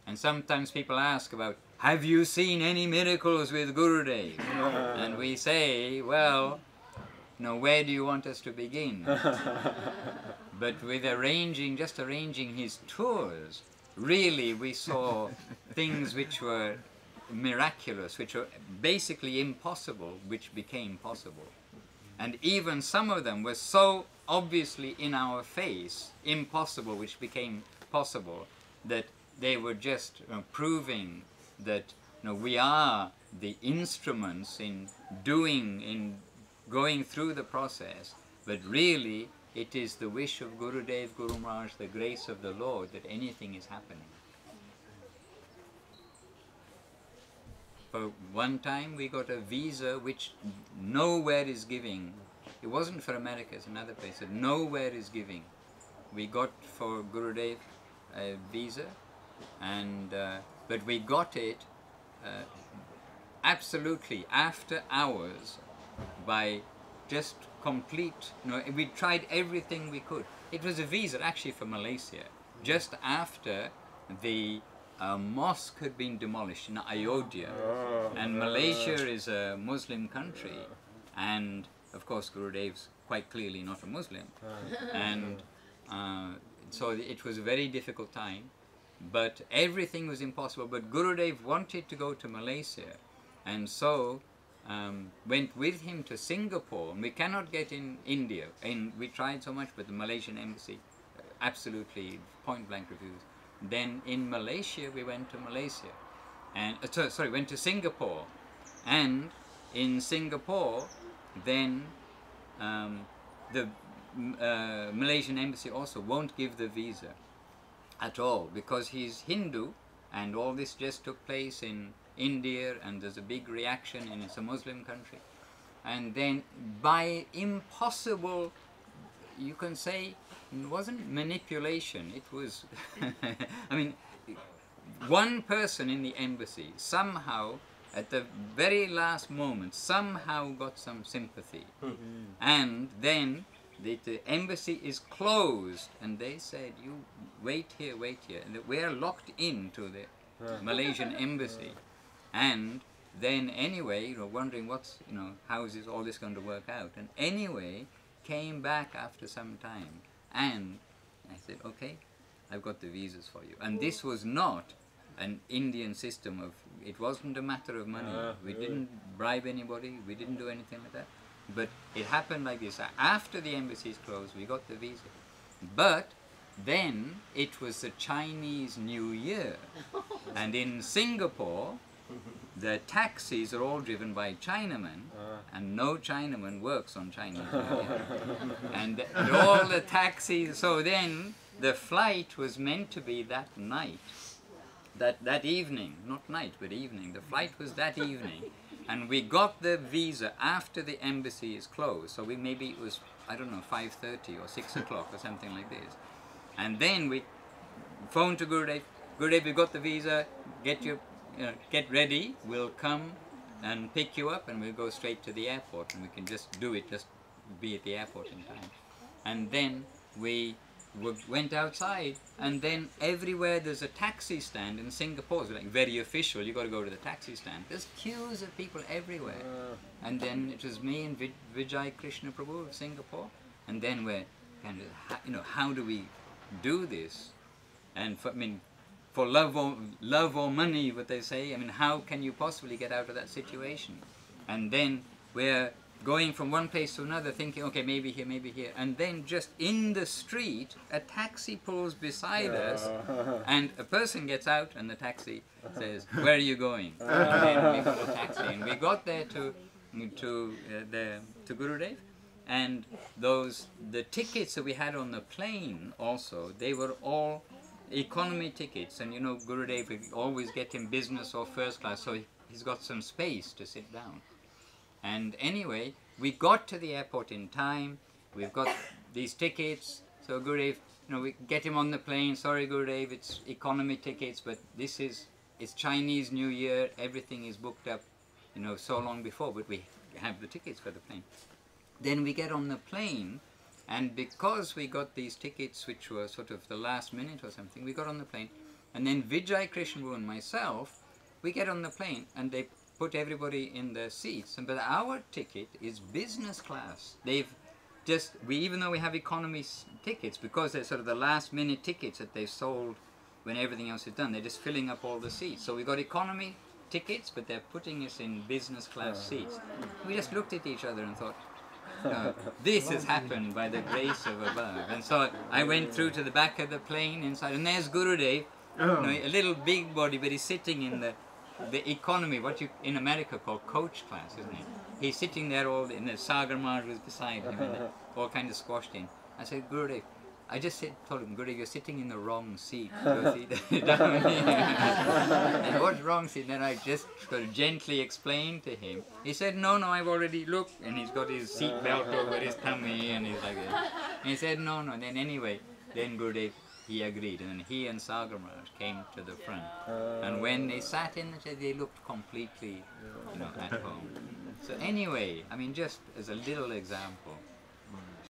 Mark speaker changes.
Speaker 1: And sometimes people ask about, have you seen any miracles with Gurudev? And we say, well, where do you want us to begin? But with just arranging his tours, really we saw things which were miraculous, which were basically impossible, which became possible. And even some of them were so obviously in our face, impossible, which became possible, that they were just proving that we are the instruments in going through the process, but really it is the wish of Gurudev, Guru Maharaj, the grace of the Lord, that anything is happening. For one time we got a visa which nowhere is giving. It wasn't for America, it's another place that nowhere is giving. We got for Gurudev a visa, and but we got it absolutely after hours by just complete, we tried everything we could. It was a visa actually for Malaysia, just after the mosque had been demolished in Ayodhya. And Malaysia is a Muslim country, and of course Gurudev's quite clearly not a Muslim. And so it was a very difficult time, but everything was impossible. But Gurudev wanted to go to Malaysia, and so went with him to Singapore. And we cannot get in India, and we tried so much, but the Malaysian embassy absolutely point blank refused. Then in Malaysia we went to Malaysia, and went to Singapore, and in Singapore then the Malaysian embassy also won't give the visa at all, because he's Hindu, and all this just took place in India, and there's a big reaction, and it's a Muslim country. And then by impossible, you can say, it wasn't manipulation, it was I mean, one person in the embassy somehow at the very last moment somehow got some sympathy. And then the embassy is closed, and they said, you wait here, and we are locked into the Malaysian embassy. And then anyway, wondering what's, how is all this going to work out? And anyway, came back after some time, and I said, okay, I've got the visas for you. And this was not an Indian system of, it wasn't a matter of money. We didn't bribe anybody, we didn't do anything like that. But it happened like this. After the embassies closed, we got the visa. But then it was the Chinese New Year. And in Singapore, the taxis are all driven by Chinamen, and no Chinaman works on Chinese New Year. And all the taxis, so then the flight was meant to be that night, that evening, not night, but evening. The flight was that evening, and we got the visa after the embassy is closed. So maybe it was, I don't know, 5:30 or 6 o'clock or something like this. And then we phoned to Gurudev, Gurudev, we got the visa, get ready, we'll come and pick you up, and we'll go straight to the airport, and we can just do it, just be at the airport in time. And then we went outside, and then everywhere there's a taxi stand in Singapore. It's like very official, you got to go to the taxi stand. There's queues of people everywhere. And then it was me and Vijay Krishna Prabhu of Singapore, and then we're kind of, how do we do this? And for love or money, what they say, how can you possibly get out of that situation? And then we're going from one place to another, thinking, okay, maybe here, and then just in the street, a taxi pulls beside us, and a person gets out, and the taxi says, where are you going? And then we got a taxi, and we got there to Gurudev, and the tickets that we had on the plane also, they were all economy tickets, and Gurudev would always get him business or first class, so he's got some space to sit down. And anyway, we got to the airport in time, we've got these tickets, so Gurudev, we get him on the plane, sorry Gurudev, it's economy tickets, but it's Chinese New Year, everything is booked up, so long before, but we have the tickets for the plane. Then we get on the plane, and because we got these tickets, which were sort of the last minute or something, we got on the plane, And then Vijay Krishnwu and myself, we get on the plane and they put everybody in their seats. But our ticket is business class. They've just, even though we have economy tickets, because they're sort of the last minute tickets that they've sold when everything else is done, they're just filling up all the seats. So we got economy tickets, but they're putting us in business class seats. We just looked at each other and thought, this has happened by the grace of above. And so I went through to the back of the plane inside, and there's Gurudev, a little big body, but he's sitting in the economy, what you in America call coach class, isn't it? He's sitting there all, and the Sagar Maharaj was beside him, and all kind of squashed in. I said, Gurudev, I just told him, Gurudev, you're sitting in the wrong seat. Down here. And what's wrong seat? Then I just sort of gently explained to him. He said, no, I've already looked. And he's got his seat belt over his tummy, and he's like that. And he said, no. And then anyway, then Gurudev, he agreed. And then he and Sagar Maharaj came to the front. And when they sat in the chair, they looked completely, at home. So anyway, I mean, just as a little example,